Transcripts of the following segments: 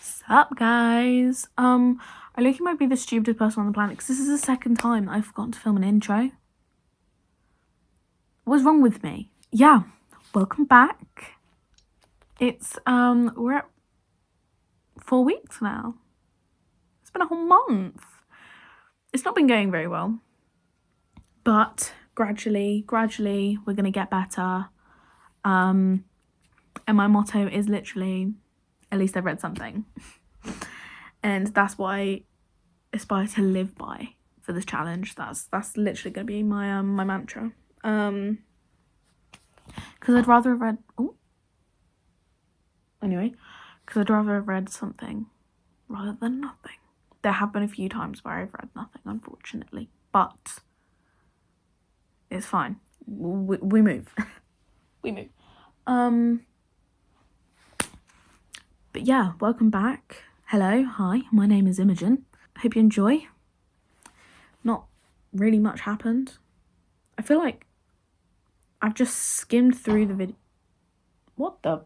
Sup guys? I look, you might be the stupidest person on the planet because this is the second time that I've forgotten to film an intro. What's wrong with me? Yeah, welcome back. It's we're at 4 weeks now. It's been a whole month. It's not been going very well, but gradually we're gonna get better. And my motto is literally, at least I've read something. And that's what I aspire to live by for this challenge. That's literally gonna be my my mantra. Because I'd rather have read because I'd rather have read something rather than nothing. There have been a few times where I've read nothing, unfortunately, but it's fine. We move. We move. But yeah, welcome back. Hello, hi, my name is Imogen. Hope you enjoy. Not really much happened. I feel like I've just skimmed through the video. What the?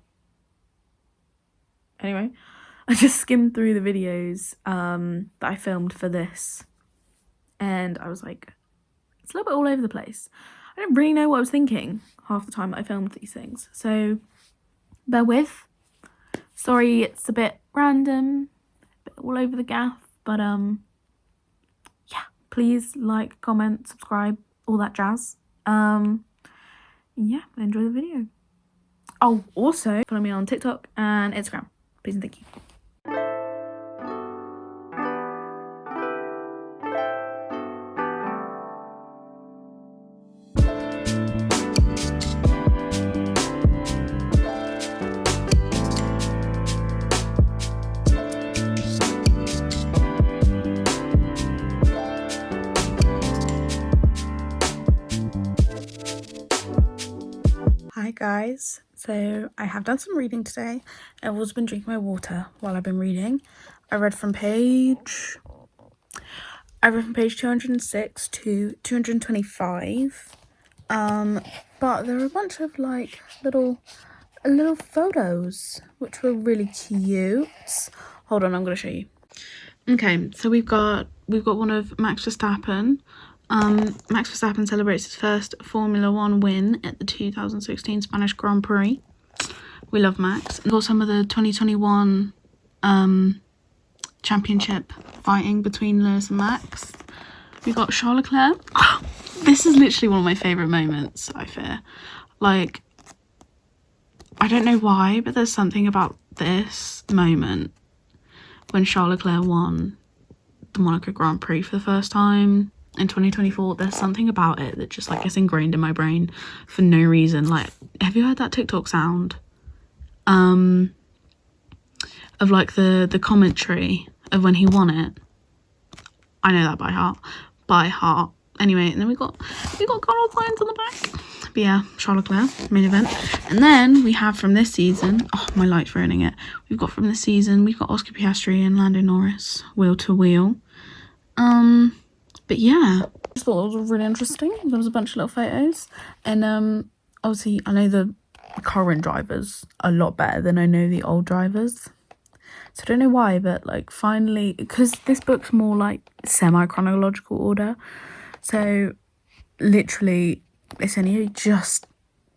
Anyway, I just skimmed through the videos that I filmed for this, and I was like, it's a little bit all over the place. I don't really know what I was thinking half the time that I filmed these things, so bear with. Sorry, it's a bit random, a bit all over the gaff, but yeah, please like, comment, subscribe, all that jazz. Yeah, enjoy the video. Oh, also follow me on TikTok and Instagram. Please and thank you. Hi guys, so I have done some reading today. I've also been drinking my water while I've been reading. I read from page 206 to 225. But there were a bunch of like little photos which were really cute. Hold on, I'm gonna show you. Okay, so we've got one of Max Verstappen. Max Verstappen celebrates his first Formula One win at the 2016 Spanish Grand Prix. We love Max. We've got some of the 2021 championship fighting between Lewis and Max. We've got Charles Leclerc. This is literally one of my favourite moments, I fear. Like, I don't know why, but there's something about this moment when Charles Leclerc won the Monaco Grand Prix for the first time in 2024. There's something about it that just like gets ingrained in my brain for no reason. Like, have you heard that TikTok sound of like the commentary of when he won it? I know that by heart. Anyway, and then we got Carlos Sainz on the back. But yeah, Charles Leclerc, main event. And then we have from this season, oh, my light's ruining it. We've got Oscar Piastri and Lando Norris, wheel to wheel. But yeah, I just thought it was really interesting. There was a bunch of little photos. And obviously I know the current drivers a lot better than I know the old drivers. So I don't know why, but like finally, because this book's more like semi-chronological order. So literally, it's only just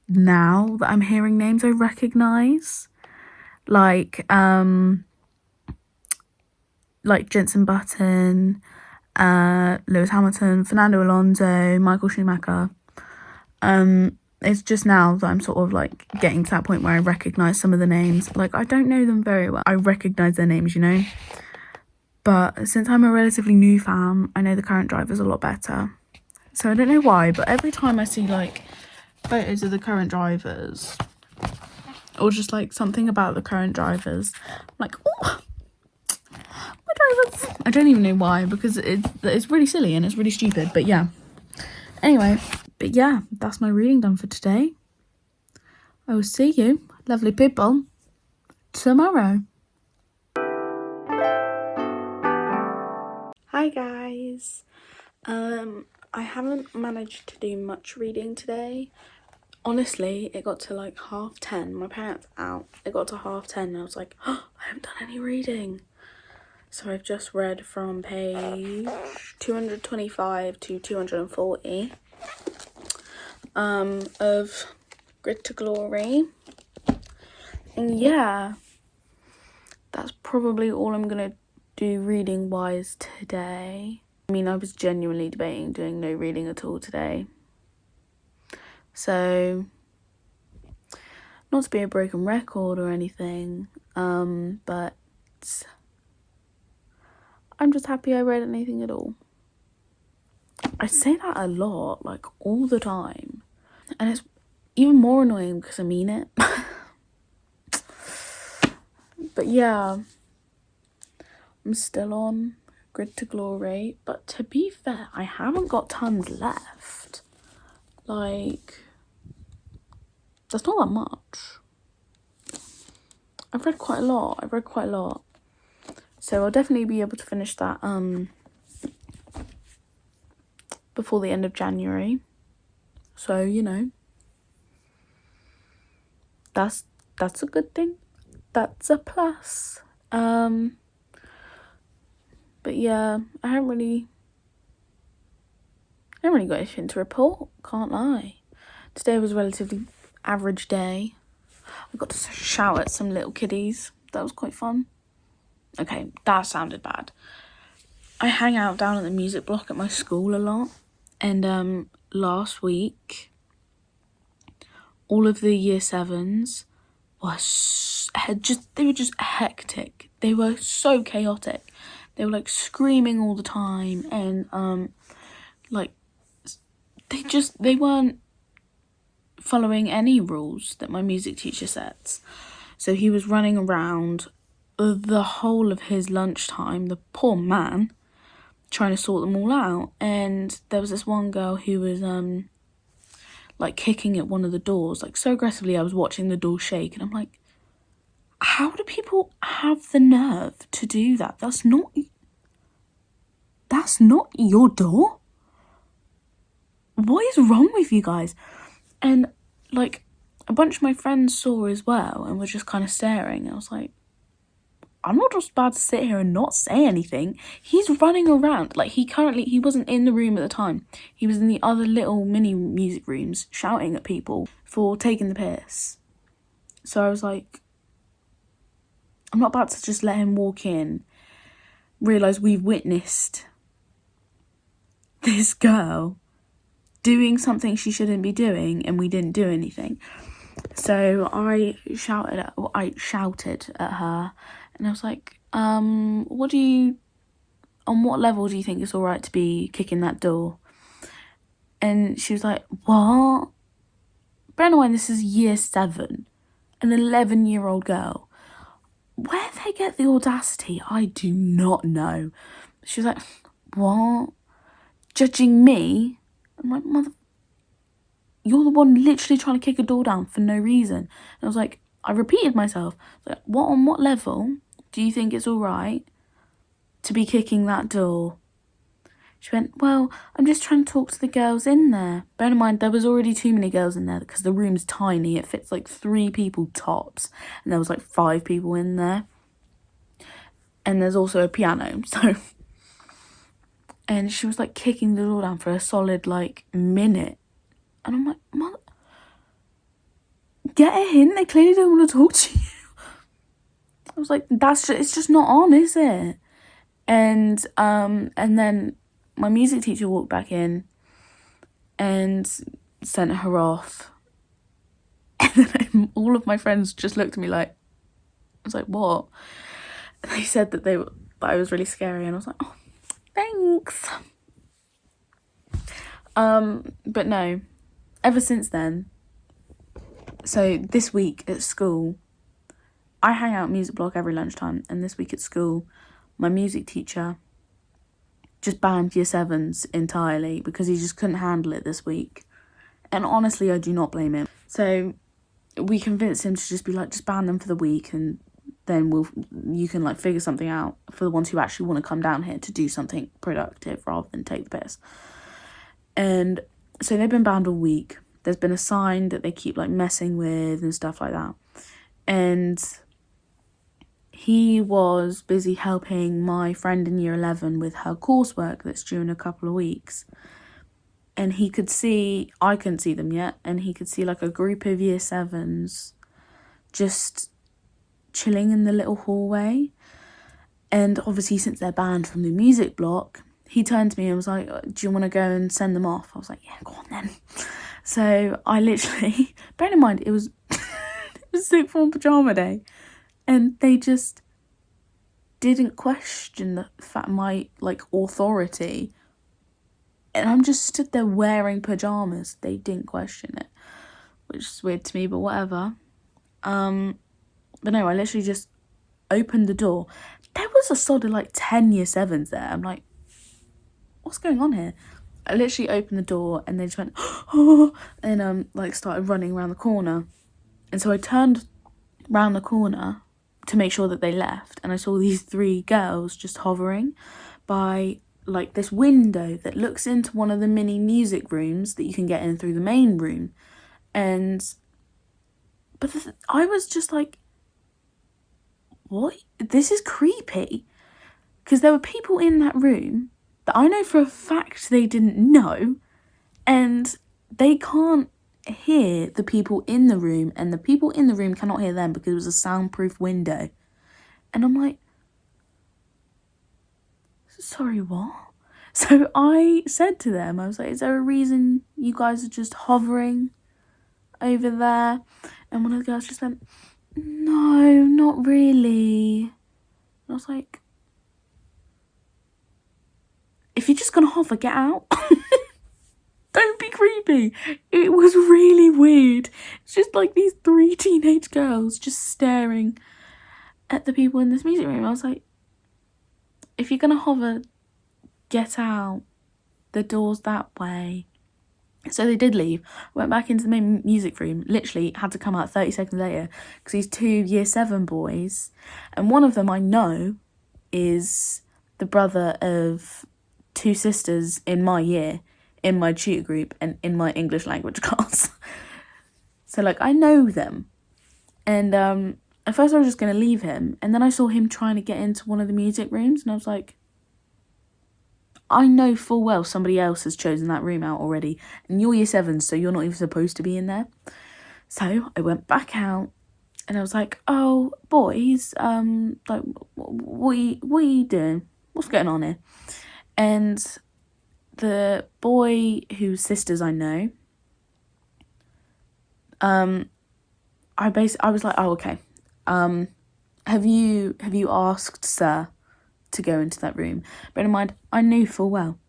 now that I'm hearing names I recognise. Like Jenson Button, Lewis Hamilton, Fernando Alonso, Michael Schumacher. It's just now that I'm sort of like getting to that point where I recognise some of the names. Like, I don't know them very well. I recognise their names, you know. But since I'm a relatively new fan, I know the current drivers a lot better. So I don't know why, but every time I see like photos of the current drivers, or just like something about the current drivers, I'm like, oh, my drivers. I don't even know why, because it's really silly and it's really stupid, but yeah. Anyway, but yeah, that's my reading done for today. I will see you, lovely people, tomorrow. Hi guys. I haven't managed to do much reading today. honestly, it got to like 10:30. My parents out. It got to 10:30 and I was like, oh, I haven't done any reading. So I've just read from page 225 to 240 of Grid to Glory. And yeah, that's probably all I'm gonna do reading wise today. I mean, I was genuinely debating doing no reading at all today. So, not to be a broken record or anything, but I'm just happy I read anything at all. I say that a lot, like all the time. And it's even more annoying because I mean it. But yeah, I'm still on Grid to Glory. But to be fair, I haven't got tons left. Like, that's not that much. I've read quite a lot. So I'll definitely be able to finish that before the end of January. So, you know, that's a good thing. That's a plus. But yeah, I haven't really got anything to report, can't lie. Today was a relatively average day. I got to shout at some little kiddies. That was quite fun. Okay, that sounded bad. I hang out down at the music block at my school a lot. And last week, all of the year 7s were just hectic. They were so chaotic. They were like screaming all the time, and like they weren't following any rules that my music teacher sets. So he was running around the whole of his lunchtime, the poor man, trying to sort them all out. And there was this one girl who was like kicking at one of the doors, like so aggressively I was watching the door shake, and I'm like, how do people have the nerve to do that? That's not your door. What is wrong with you guys? And like a bunch of my friends saw as well and were just kind of staring. I was like, I'm not just about to sit here and not say anything. He's running around. Like he wasn't in the room at the time. He was in the other little mini music rooms shouting at people for taking the piss. So I was like, I'm not about to just let him walk in, realise we've witnessed this girl doing something she shouldn't be doing and we didn't do anything. So I shouted at her and I was like, on what level do you think it's all right to be kicking that door? And she was like, what? Bear in mind, this is year 7, an 11-year-old girl. Where they get the audacity, I do not know. She was like, what? Judging me? I'm like, mother, you're the one literally trying to kick a door down for no reason. And I was like, I repeated myself. Like, on what level do you think it's all right to be kicking that door? She went, well, I'm just trying to talk to the girls in there. Bear in mind, there was already too many girls in there because the room's tiny. It fits like 3 people tops. And there was like 5 people in there. And there's also a piano, so... And she was like kicking the door down for a solid like minute. And I'm like, mother, get it in. They clearly don't want to talk to you. I was like, it's just not on, is it? And then my music teacher walked back in and sent her off. And then all of my friends just looked at me like, I was like, what? And they said that I was really scary, and I was like, oh, thanks. But no, ever since then, so this week at school, I hang out at music block every lunchtime, and this week at school, my music teacher just banned year 7s entirely because he just couldn't handle it this week. And honestly, I do not blame him. So we convinced him to just be like, just ban them for the week, and then you can like figure something out for the ones who actually want to come down here to do something productive rather than take the piss. And so they've been banned all week. there's been a sign that they keep like messing with and stuff like that. And he was busy helping my friend in year 11 with her coursework that's due in a couple of weeks. And he could see, I couldn't see them yet, and he could see like a group of year 7s just chilling in the little hallway. And obviously, since they're banned from the music block, he turned to me and was like, do you want to go and send them off? I was like, yeah, go on then. So I literally, bearing in mind, it was sixth form pyjama day, and they just didn't question the fact my like authority, and I'm just stood there wearing pyjamas. They didn't question it, which is weird to me, but whatever. But no, I literally just opened the door. There was a solid like 10 year 7s there. I'm like, what's going on here? I literally opened the door and they just went, oh, and like started running around the corner. And so I turned round the corner to make sure that they left, and I saw these 3 girls just hovering by like this window that looks into one of the mini music rooms that you can get in through the main room. But I was just like, what? This is creepy. Because there were people in that room that I know for a fact they didn't know, and they can't hear the people in the room, and the people in the room cannot hear them because it was a soundproof window. And I'm like, sorry, what? So I said to them, I was like, is there a reason you guys are just hovering over there? And one of the girls just went, no, not really. And I was like, if you're just gonna hover, get out. Don't be creepy. It was really weird. It's just like these 3 teenage girls just staring at the people in this music room. I was like, if you're gonna hover, get out. The door's that way. So they did leave. Went back into the main music room. Literally had to come out 30 seconds later because these 2 year 7 boys, and one of them I know is the brother of 2 sisters in my year, in my tutor group, and in my English language class. So like I know them. And at first I was just going to leave him, and then I saw him trying to get into one of the music rooms, and I was like, I know full well somebody else has chosen that room out already, and you're year 7, so you're not even supposed to be in there. So I went back out, and I was like, oh, boys, like, what are you doing? What's going on here? And the boy whose sisters I know, I was like, oh, okay. Have you asked Sir to go into that room? Bear in mind, I knew full well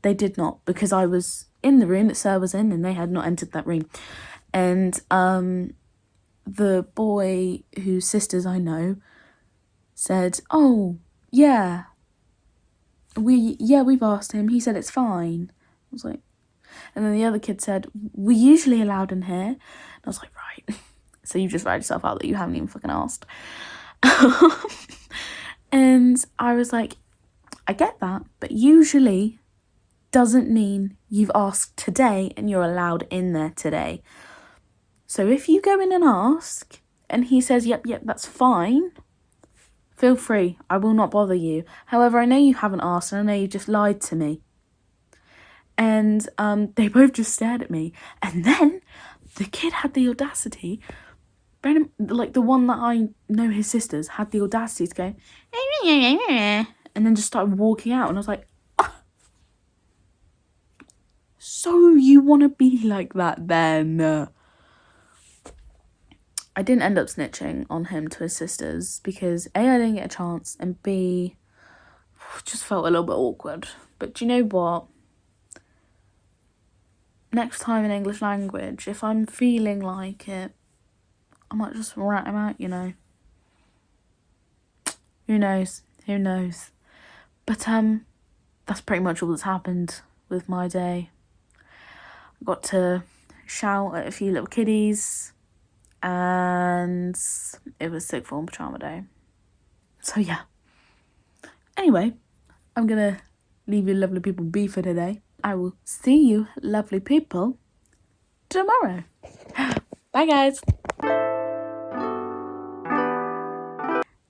they did not, because I was in the room that Sir was in, and they had not entered that room. And the boy whose sisters I know said, oh, yeah, we've asked him. He said it's fine. I was like, and then the other kid said, we're usually allowed in here. And I was like, right. So you just write yourself out that you haven't even fucking asked. And I was like, I get that, but usually doesn't mean you've asked today and you're allowed in there today. So if you go in and ask and he says, yep, that's fine, feel free. I will not bother you. However, I know you haven't asked, and I know you just lied to me. And they both just stared at me. And then the kid had the audacity, like the one that I know his sisters, had the audacity to go, and then just started walking out. And I was like, oh, so you want to be like that then? I didn't end up snitching on him to his sisters because A, I didn't get a chance, and B, just felt a little bit awkward. But do you know what? Next time in English language, if I'm feeling like it, I might just rat him out, you know. Who knows? But that's pretty much all that's happened with my day. I got to shout at a few little kiddies, and it was sixth form pyjama day. So yeah. Anyway, I'm gonna leave you lovely people be for today. I will see you lovely people tomorrow. Bye, guys.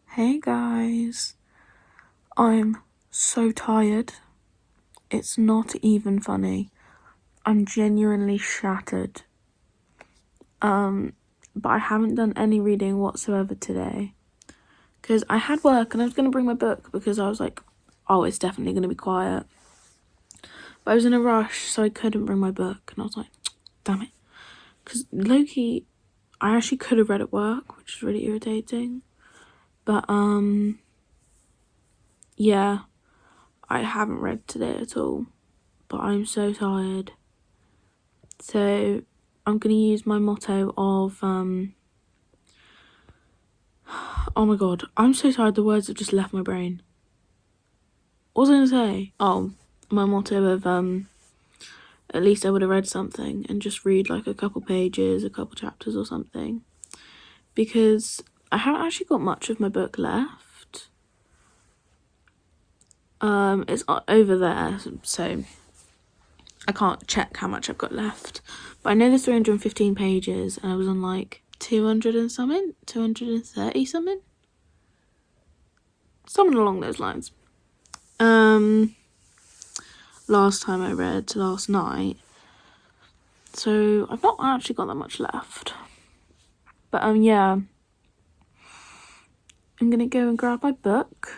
Hey, guys. I'm so tired. It's not even funny. I'm genuinely shattered. But I haven't done any reading whatsoever today. Because I had work and I was going to bring my book because I was like, oh, it's definitely going to be quiet. But I was in a rush, so I couldn't bring my book. And I was like, damn it. Because low-key, I actually could have read at work, which is really irritating. But, yeah, I haven't read today at all. But I'm so tired. So I'm going to use my motto of, oh my god, I'm so tired, the words have just left my brain. What was I going to say? Oh, my motto of, at least I would have read something and just read like a couple pages, a couple chapters or something. Because I haven't actually got much of my book left. It's over there, so I can't check how much I've got left. But I know there's 315 pages and I was on like 200 and something, 230 something. Something along those lines. Last time I read, last night. So I've not actually got that much left. But yeah. I'm gonna go and grab my book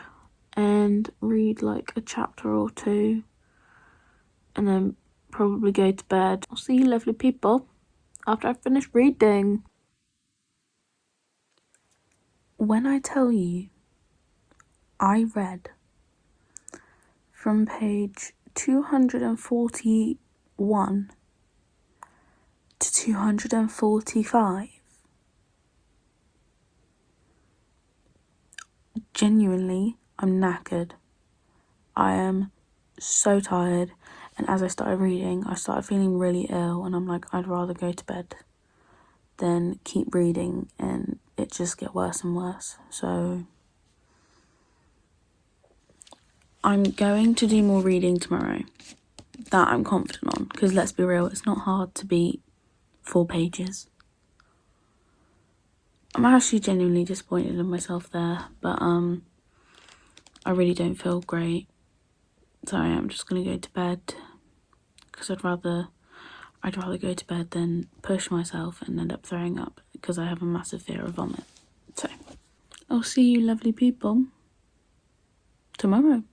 and read like a chapter or two. And then probably go to bed. I'll see you lovely people after I've finished reading. When I tell you I read from page 241 to 245, genuinely, I'm knackered. I am so tired, and as I started reading, I started feeling really ill, and I'm like, I'd rather go to bed than keep reading and it just get worse and worse. So I'm going to do more reading tomorrow. That I'm confident on, because let's be real, it's not hard to beat 4 pages. I'm actually genuinely disappointed in myself there, but I really don't feel great, so I am just gonna go to bed, because I'd rather go to bed than push myself and end up throwing up, because I have a massive fear of vomit. So I'll see you lovely people tomorrow.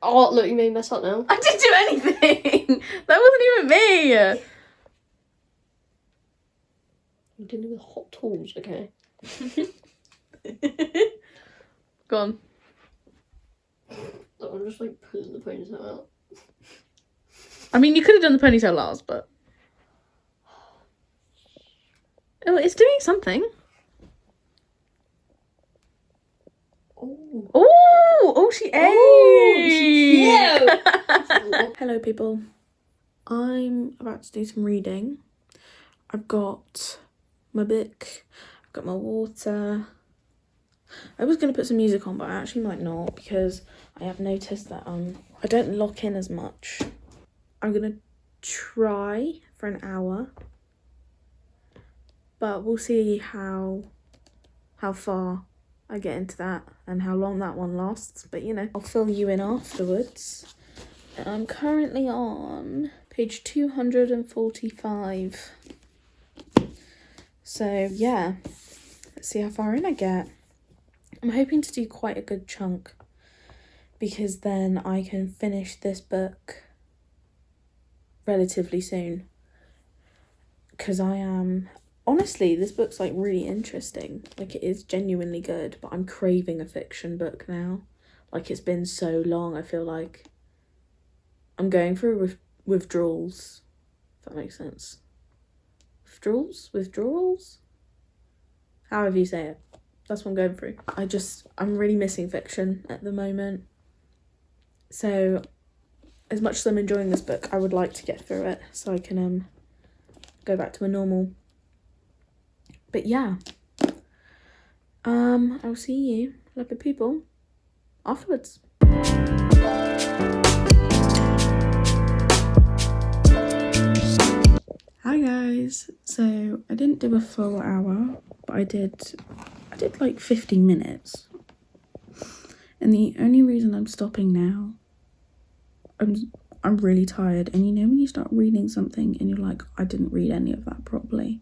Oh, look, you made me mess up now. I didn't do anything. That wasn't even me. You're dealing with hot tools, okay? Go on. I'm just like pulling the ponytail out. I mean, you could have done the ponytail last, but oh, it's doing something. Oh, she ate. Yeah. Hello, people. I'm about to do some reading. I've got my book. I've got my water. I was going to put some music on, but I actually might not, because I have noticed that I don't lock in as much. I'm going to try for an hour, but we'll see how far I get into that and how long that one lasts. But you know, I'll fill you in afterwards. I'm currently on page 245. So yeah, let's see how far in I get. I'm hoping to do quite a good chunk, because then I can finish this book relatively soon. Because I am... Honestly, this book's like really interesting. Like, it is genuinely good, but I'm craving a fiction book now. Like, it's been so long, I feel like I'm going through withdrawals, if that makes sense. Withdrawals? However you say it. That's what I'm going through. I'm really missing fiction at the moment. So, as much as I'm enjoying this book, I would like to get through it so I can go back to a normal. But yeah, I'll see you, lovely people, afterwards. Hi guys. So I didn't do a full hour, but I did like 15 minutes. And the only reason I'm stopping now, I'm really tired. And you know when you start reading something and you're like, I didn't read any of that properly.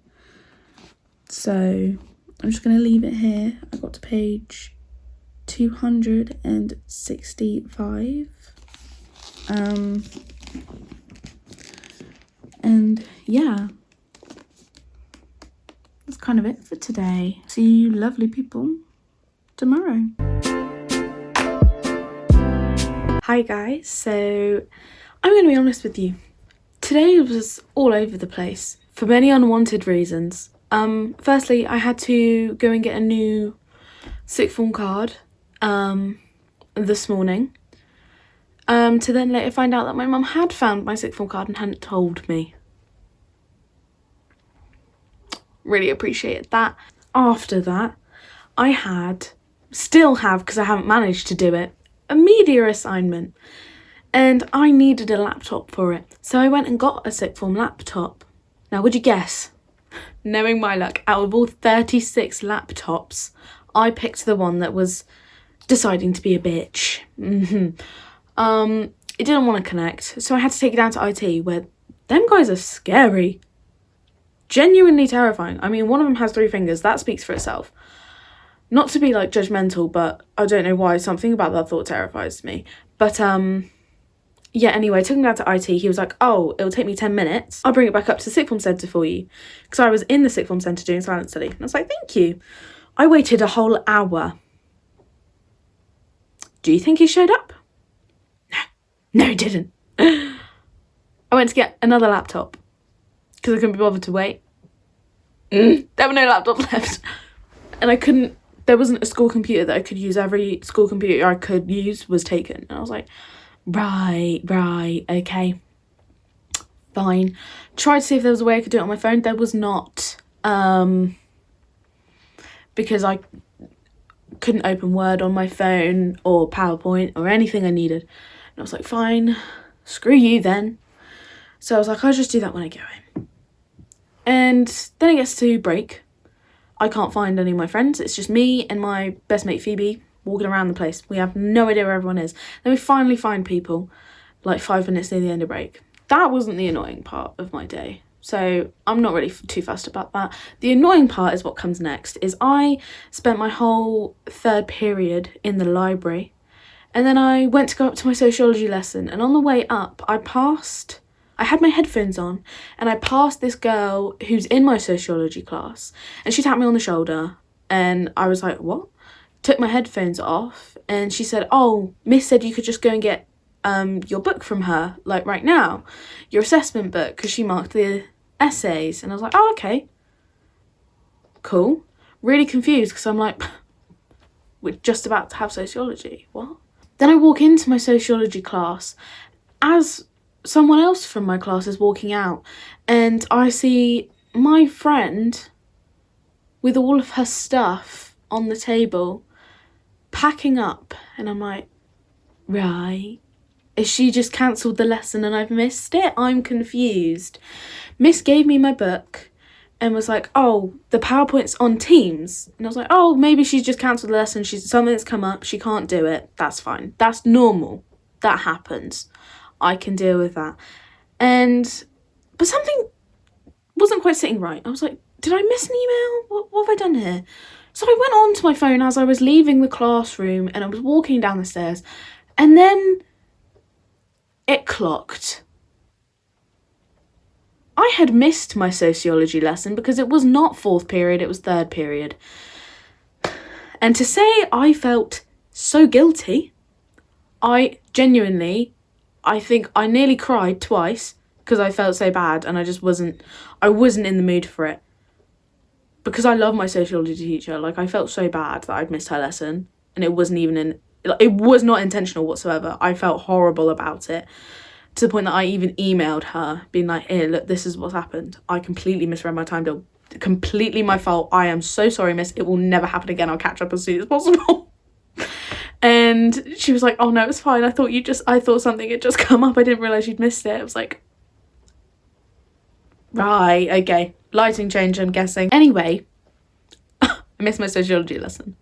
So I'm just gonna leave it here. I got to page 265. And yeah, that's kind of it for today. See you lovely people tomorrow. Hi guys, so I'm going to be honest with you. Today was all over the place for many unwanted reasons. Firstly, I had to go and get a new sixth form card this morning. To then later find out that my mum had found my sixth form card and hadn't told me. Really appreciated that. After that, I still have, because I haven't managed to do it, a media assignment. And I needed a laptop for it. So I went and got a sixth form laptop. Now, would you guess? Knowing my luck, out of all 36 laptops, I picked the one that was deciding to be a bitch. It didn't want to connect, so I had to take it down to IT, where them guys are scary. Genuinely terrifying. I mean, one of them has 3 fingers. That speaks for itself. Not to be like judgmental, but I don't know why. Something about that thought terrifies me. But yeah, anyway, I took him down to IT. He was like, oh, it'll take me 10 minutes. I'll bring it back up to the sixth form centre for you. Because I was in the sixth form centre doing silent study. And I was like, thank you. I waited a whole hour. Do you think he showed up? No, he didn't. I went to get another laptop because I couldn't be bothered to wait. There were no laptops left. And there wasn't a school computer that I could use. Every school computer I could use was taken. And I was like, right, okay, fine. Tried to see if there was a way I could do it on my phone. There was not. Because I couldn't open Word on my phone or PowerPoint or anything I needed. And I was like, fine, screw you then. So I was like, I'll just do that when I go in. And then it gets to break. I can't find any of my friends. It's just me and my best mate Phoebe walking around the place. We have no idea where everyone is. Then we finally find people like 5 minutes near the end of break. That wasn't the annoying part of my day. So I'm not really too fussed about that. The annoying part is what comes next. Is I spent my whole 3rd period in the library. And then I went to go up to my sociology lesson, and on the way up, I had my headphones on, and I passed this girl who's in my sociology class, and she tapped me on the shoulder, and I was like, what? Took my headphones off, and she said, oh, Miss said you could just go and get your book from her, like right now, your assessment book, because she marked the essays. And I was like, oh, okay, cool. Really confused, because I'm like, we're just about to have sociology, what? Then I walk into my sociology class as someone else from my class is walking out, and I see my friend with all of her stuff on the table packing up, and I'm like, right, is she just cancelled the lesson and I've missed it? I'm confused. Miss gave me my book and was like, oh, the PowerPoint's on Teams. And I was like, oh, maybe she's just cancelled the lesson. Something's come up. She can't do it. That's fine. That's normal. That happens. I can deal with that. But something wasn't quite sitting right. I was like, did I miss an email? What have I done here? So I went on to my phone as I was leaving the classroom, and I was walking down the stairs, and then it clocked. I had missed my sociology lesson because it was not 4th period, it was 3rd period. And to say I felt so guilty, I think I nearly cried twice because I felt so bad, and I wasn't in the mood for it. Because I love my sociology teacher, like, I felt so bad that I'd missed her lesson, and it was not intentional whatsoever. I felt horrible about it, to the point that I even emailed her, being like, here, look, this is what's happened. I completely misread my timetable. Completely my fault. I am so sorry, miss. It will never happen again. I'll catch up as soon as possible. And she was like, oh no, it's fine. I thought something had just come up. I didn't realise you'd missed it. I was like, Right, okay. Lighting change, I'm guessing. Anyway, I missed my sociology lesson.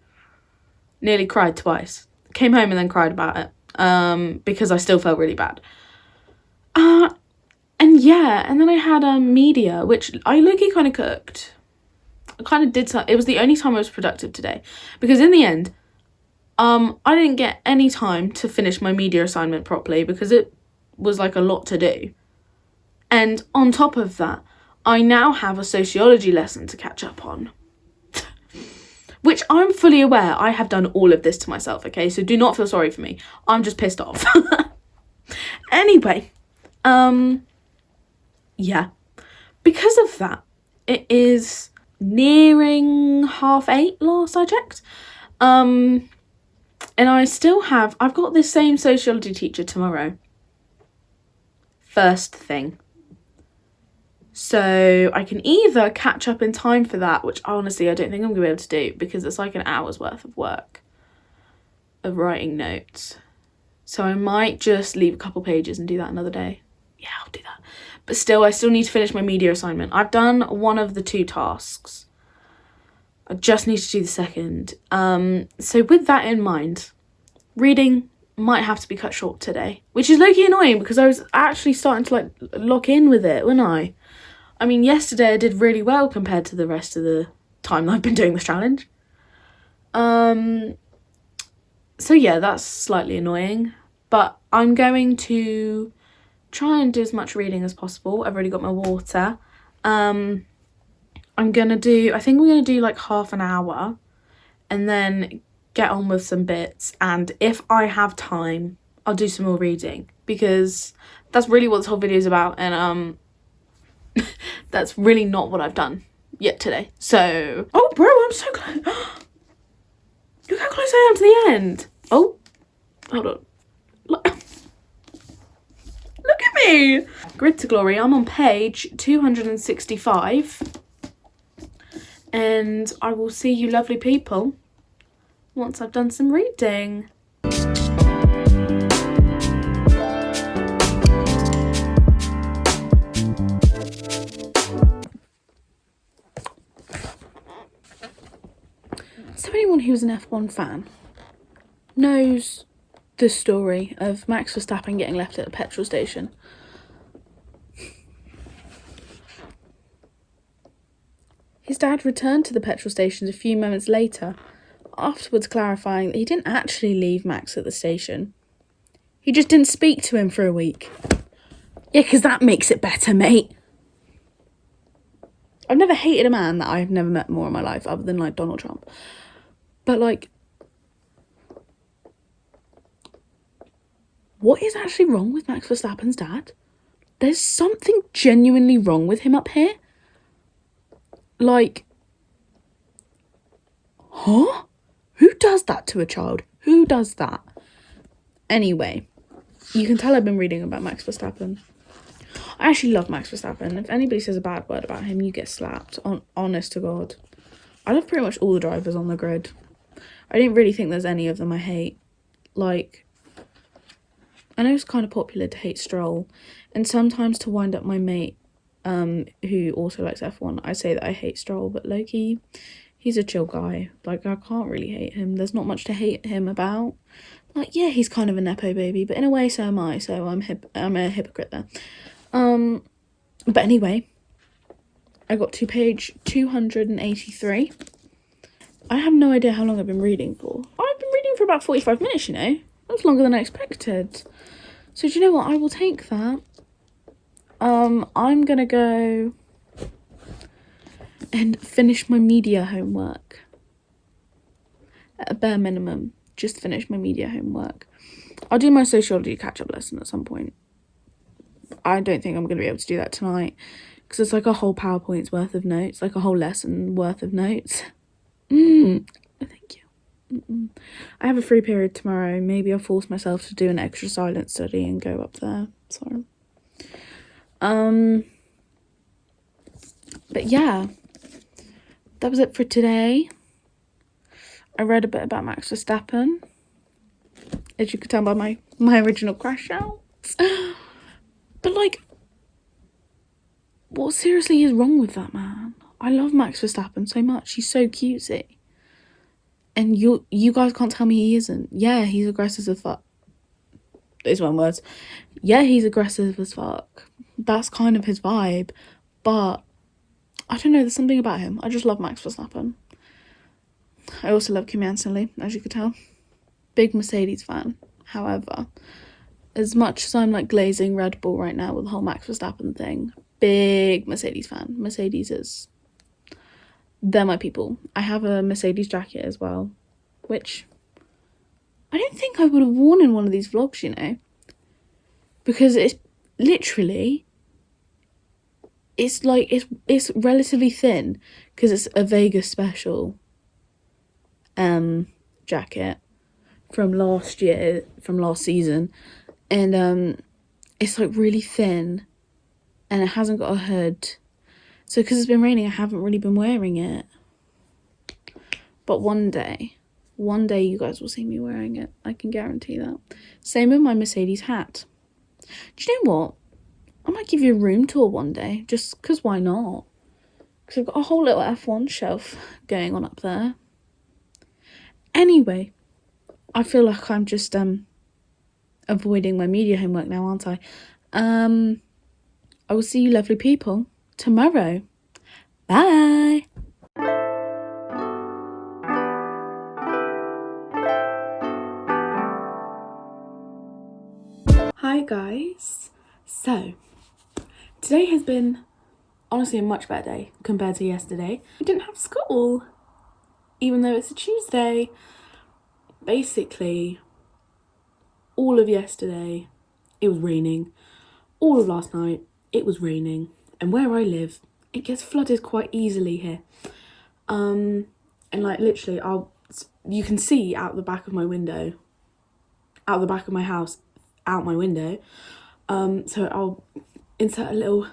Nearly cried twice. Came home and then cried about it. Because I still felt really bad. And yeah, and then I had media, which I low-key kind of cooked. I kind of did some, it was the only time I was productive today. Because in the end, I didn't get any time to finish my media assignment properly because it was like a lot to do. And on top of that, I now have a sociology lesson to catch up on. Which I'm fully aware I have done all of this to myself, okay? So do not feel sorry for me. I'm just pissed off. Anyway, yeah. Because of that, it is nearing 8:30 last I checked. And I still have, I've got this same sociology teacher tomorrow. First thing. So I can either catch up in time for that, which honestly I don't think I'm going to be able to do because it's like an hour's worth of work of writing notes. So I might just leave a couple pages and do that another day. Yeah, I'll do that. But still, I still need to finish my media assignment. I've done one of the 2 tasks. I just need to do the second. So with that in mind, reading might have to be cut short today, which is low-key annoying because I was actually starting to like lock in with it, wasn't I? I mean, yesterday I did really well compared to the rest of the time that I've been doing this challenge. So yeah, that's slightly annoying, but I'm going to try and do as much reading as possible. I've already got my water. I think we're going to do like half an hour and then get on with some bits. And if I have time, I'll do some more reading because that's really what this whole video is about. And that's really not what I've done yet today. So, oh bro, I'm so close. Look how close I am to the end. Oh, hold on. Look at me. Grid to Glory, I'm on page 265. And I will see you lovely people once I've done some reading. So anyone who's an F1 fan knows the story of Max Verstappen getting left at a petrol station. His dad returned to the petrol station a few moments later, afterwards clarifying that he didn't actually leave Max at the station. He just didn't speak to him for a week. Yeah, because that makes it better, mate. I've never hated a man that I've never met more in my life other than like Donald Trump. But like, what is actually wrong with Max Verstappen's dad? There's something genuinely wrong with him up here. Like, huh? Who does that to a child? Who does that? Anyway, you can tell I've been reading about Max Verstappen. I actually love Max Verstappen. If anybody says a bad word about him, you get slapped. Honest to God. I love pretty much all the drivers on the grid. I don't really think there's any of them I hate. Like, I know it's kind of popular to hate Stroll. And sometimes to wind up my mate, who also likes F1, I say that I hate Stroll. But low-key, he's a chill guy. Like, I can't really hate him. There's not much to hate him about. Like, yeah, he's kind of a nepo baby. But in a way, so am I. So I'm a hypocrite there. But anyway, I got to page 283. I have no idea how long I've been reading for. I've been reading for about 45 minutes, you know. That's longer than I expected. So do you know what? I will take that. I'm gonna go and finish my media homework. At a bare minimum, just finish my media homework. I'll do my sociology catch-up lesson at some point. I don't think I'm going to be able to do that tonight because it's like a whole PowerPoint's worth of notes, like a whole lesson worth of notes. Thank you. I have a free period tomorrow. Maybe I'll force myself to do an extra silent study and go up there. So, but yeah, that was it for today. I read a bit about Max Verstappen, as you could tell by my original crash out. But like, what seriously is wrong with that man? I love Max Verstappen so much. He's so cutesy. And you guys can't tell me he isn't. Yeah, he's aggressive as fuck. Those one words. Yeah, he's aggressive as fuck. That's kind of his vibe. But I don't know, there's something about him. I just love Max Verstappen. I also love Kimi Antonelli, as you could tell. Big Mercedes fan. However, as much as I'm like glazing Red Bull right now with the whole Max Verstappen thing, big Mercedes fan. They're my people. I have a Mercedes jacket as well, which I don't think I would have worn in one of these vlogs, you know, because it's literally, it's like, it's relatively thin because it's a Vegas special jacket from last season, and it's like really thin and it hasn't got a hood, so because it's been raining I haven't really been wearing it, but one day you guys will see me wearing it, I can guarantee that. Same with my Mercedes hat. Do you know what, I might give you a room tour one day, just because why not, because I've got a whole little F1 shelf going on up there. Anyway, I feel like I'm just avoiding my media homework now, aren't I? I will see you lovely people tomorrow. Bye. Hi guys. So, today has been honestly a much better day compared to yesterday. I didn't have school, even though it's a Tuesday. Basically, all of yesterday, it was raining. All of last night, it was raining. And where I live, it gets flooded quite easily here. And like literally, you can see out the back of my window, out the back of my house, out my window. So I'll insert a little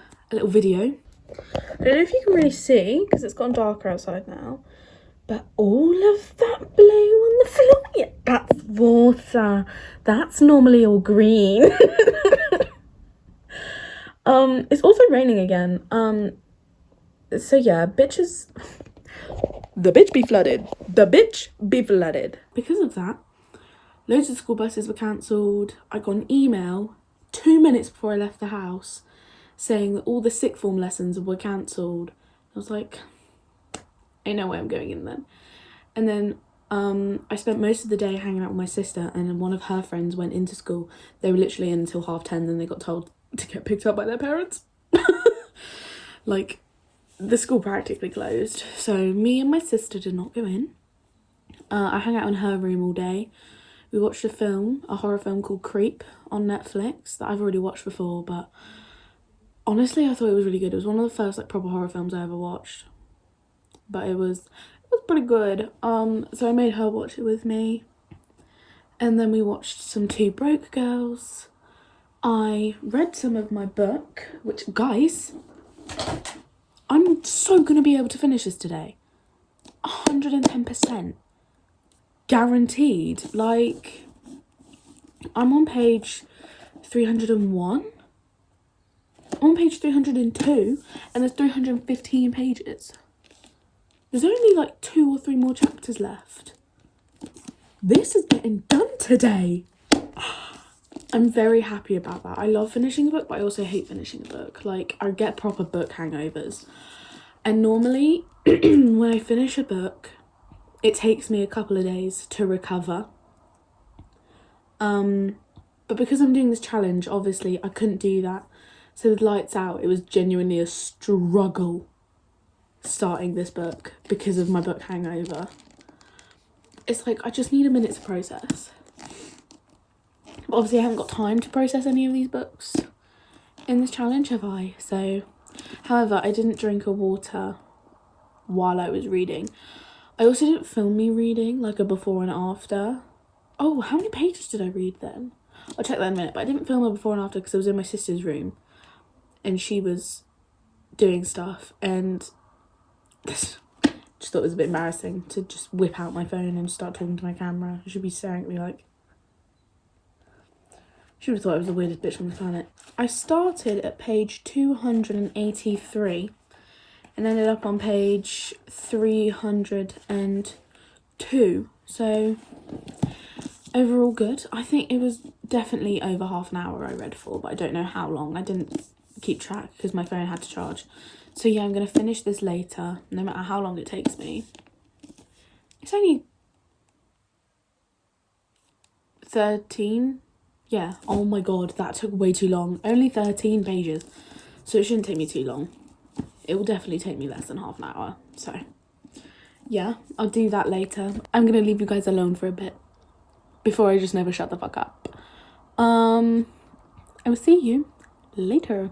video. I don't know if you can really see because it's gotten darker outside now, but all of that blue on the floor, yeah, that's water. That's normally all green. It's also raining again. So yeah, bitches. The bitch be flooded. The bitch be flooded. Because of that, loads of school buses were cancelled. I got an email 2 minutes before I left the house saying that all the sixth form lessons were cancelled. I was like, ain't no way I'm going in then. And then I spent most of the day hanging out with my sister, and then one of her friends went into school. They were literally in until 10:30, then they got told to get picked up by their parents. Like, the school practically closed. So me and my sister did not go in. I hung out in her room all day. We watched a horror film called Creep on Netflix that I've already watched before, but honestly I thought it was really good. It was one of the first like proper horror films I ever watched, but it was pretty good. So I made her watch it with me, and then we watched some Two Broke Girls. I read some of my book, which, guys, I'm so gonna be able to finish this today. 110%. Guaranteed. Like, I'm on page 301. I'm on page 302, and there's 315 pages. There's only like 2 or 3 more chapters left. This is getting done today. I'm very happy about that. I love finishing a book, but I also hate finishing a book. Like, I get proper book hangovers. And normally, when I finish a book, it takes me a couple of days to recover. But because I'm doing this challenge, obviously, I couldn't do that. So with Lights Out, it was genuinely a struggle starting this book because of my book hangover. It's like, I just need a minute to process. But obviously I haven't got time to process any of these books in this challenge, have I? So, however, I didn't drink a water while I was reading. I also didn't film me reading, like a before and after. Oh, how many pages did I read then? I'll check that in a minute, but I didn't film a before and after because I was in my sister's room and she was doing stuff, and just thought it was a bit embarrassing to just whip out my phone and start talking to my camera. She should be staring at me like, Should have thought I was the weirdest bitch on the planet. I started at page 283 and ended up on page 302. So overall good. I think it was definitely over half an hour I read for, but I don't know how long. I didn't keep track because my phone had to charge. So yeah, I'm going to finish this later, no matter how long it takes me. It's only 13. Yeah, oh my god, that took way too long. Only 13 pages, so it shouldn't take me too long. It will definitely take me less than half an hour, so yeah, I'll do that later. I'm gonna leave you guys alone for a bit before I just never shut the fuck up. I will see you later.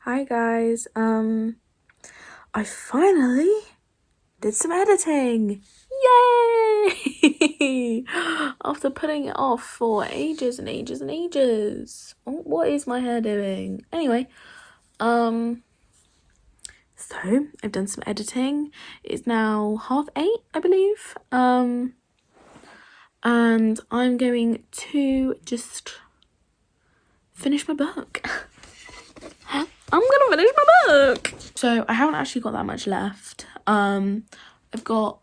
Hi guys, I finally did some editing. Yay! After putting it off for ages and ages and ages. Oh, what is my hair doing? Anyway, so I've done some editing. It's now 8:30, I believe. And I'm going to just finish my book. I'm gonna finish my book. So I haven't actually got that much left. I've got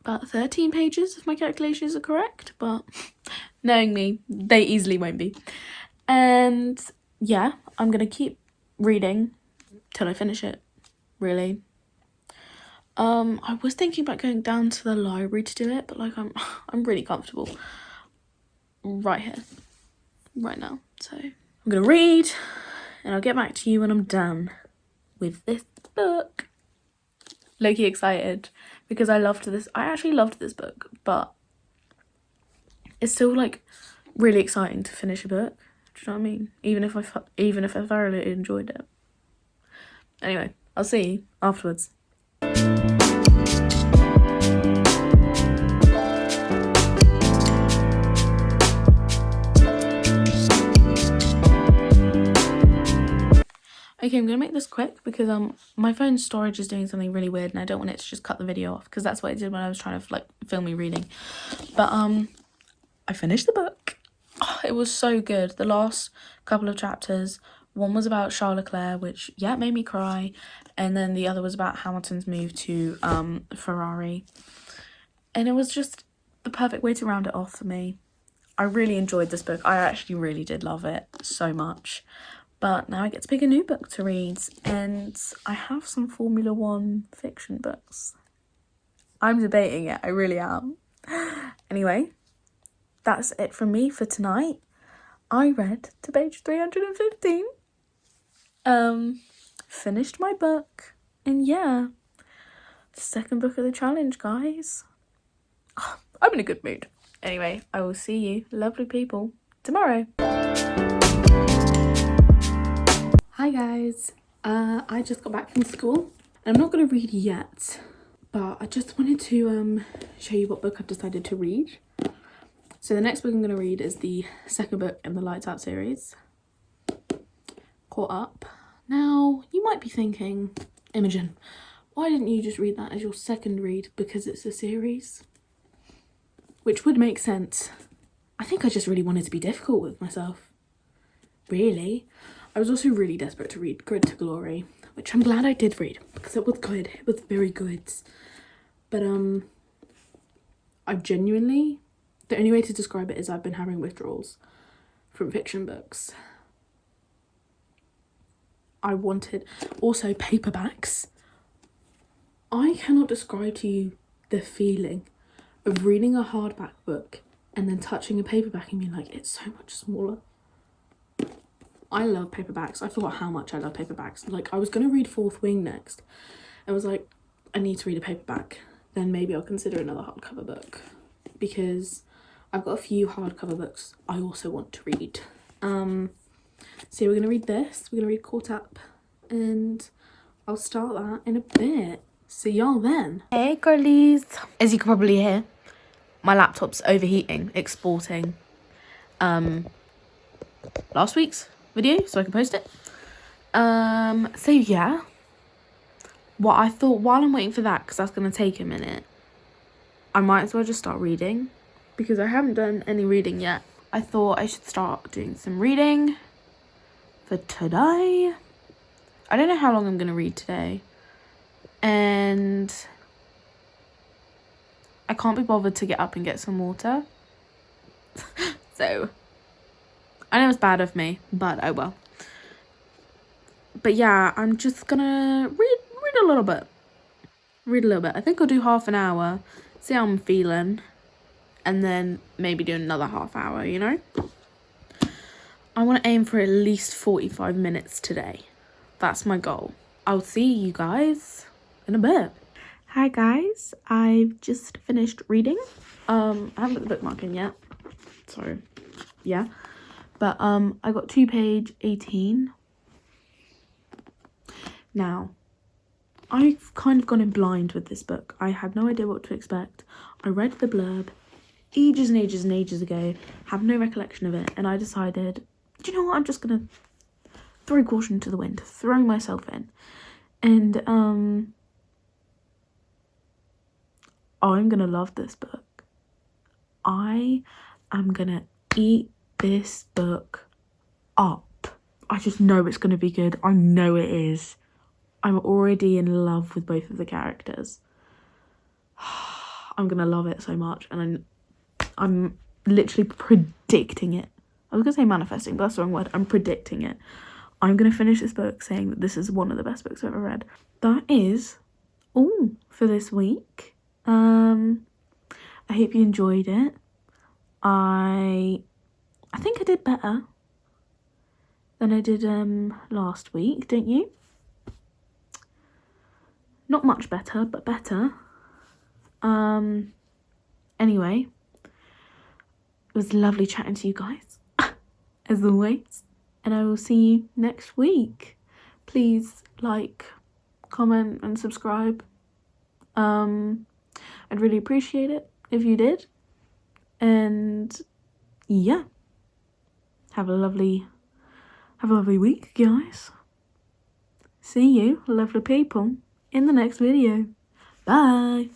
about 13 pages if my calculations are correct, but knowing me, they easily won't be. And yeah, I'm gonna keep reading till I finish it, really. I was thinking about going down to the library to do it, but like I'm really comfortable right here, right now. So I'm gonna read and I'll get back to you when I'm done with this book. Low-key excited because I actually loved this book, but it's still like really exciting to finish a book. Do you know what I mean? Even if I thoroughly enjoyed it. Anyway, I'll see you afterwards. Okay, I'm gonna make this quick because my phone's storage is doing something really weird and I don't want it to just cut the video off because that's what it did when I was trying to like film me reading. But I finished the book. Oh, it was so good. The last couple of chapters, one was about Charles Leclerc, which yeah, made me cry, and then the other was about Hamilton's move to Ferrari, and it was just the perfect way to round it off for me. I really enjoyed this book. I actually really did love it so much. But now I get to pick a new book to read, and I have some Formula 1 fiction books. I'm debating it, I really am. Anyway, that's it from me for tonight. I read to page 315. Finished my book, and yeah, second book of the challenge, guys. Oh, I'm in a good mood. Anyway, I will see you, lovely people, tomorrow. Hi guys, I just got back from school and I'm not going to read yet, but I just wanted to show you what book I've decided to read. So the next book I'm going to read is the second book in the Lights Out series, Caught Up. Now, you might be thinking, Imogen, why didn't you just read that as your second read because it's a series? Which would make sense. I think I just really wanted to be difficult with myself. Really. I was also really desperate to read Grid to Glory, which I'm glad I did read because it was good. It was very good. But I genuinely, the only way to describe it is I've been having withdrawals from fiction books. I wanted also paperbacks. I cannot describe to you the feeling of reading a hardback book and then touching a paperback and being like, it's so much smaller. I love paperbacks. I forgot how much I love paperbacks. Like, I was going to read Fourth Wing next. I was like, I need to read a paperback. Then maybe I'll consider another hardcover book. Because I've got a few hardcover books I also want to read. So we're going to read this. We're going to read Caught Up. And I'll start that in a bit. See y'all then. Hey girlies. As you can probably hear, my laptop's overheating, exporting last week's video so I can post it. So yeah, what I thought while I'm waiting for that, because that's going to take a minute, I might as well just start reading because I haven't done any reading yet. I thought I should start doing some reading for today. I don't know how long I'm going to read today. And I can't be bothered to get up and get some water. So, I know it's bad of me, but oh well. But yeah, I'm just gonna read a little bit. Read a little bit. I think I'll do half an hour, see how I'm feeling, and then maybe do another half hour, you know? I want to aim for at least 45 minutes today. That's my goal. I'll see you guys in a bit. Hi guys, I've just finished reading. I haven't got the bookmarking yet, so yeah. But I got to page 18. Now, I've kind of gone in blind with this book. I had no idea what to expect. I read the blurb ages and ages and ages ago, have no recollection of it, and I decided, do you know what, I'm just gonna throw caution to the wind, throw myself in. And I'm gonna love this book. I am gonna eat this book up. I just know it's gonna be good. I know it is. I'm already in love with both of the characters. I'm gonna love it so much, and I'm literally predicting it. I was gonna say manifesting, but that's the wrong word. I'm predicting it. I'm gonna finish this book saying that this is one of the best books I've ever read. That is all for this week. I hope you enjoyed it. I think I did better than I did last week, don't you? Not much better, but better. Anyway, it was lovely chatting to you guys, as always, and I will see you next week. Please like, comment, and subscribe. I'd really appreciate it if you did. And yeah, have a lovely week, guys. See you, lovely people, in the next video. Bye.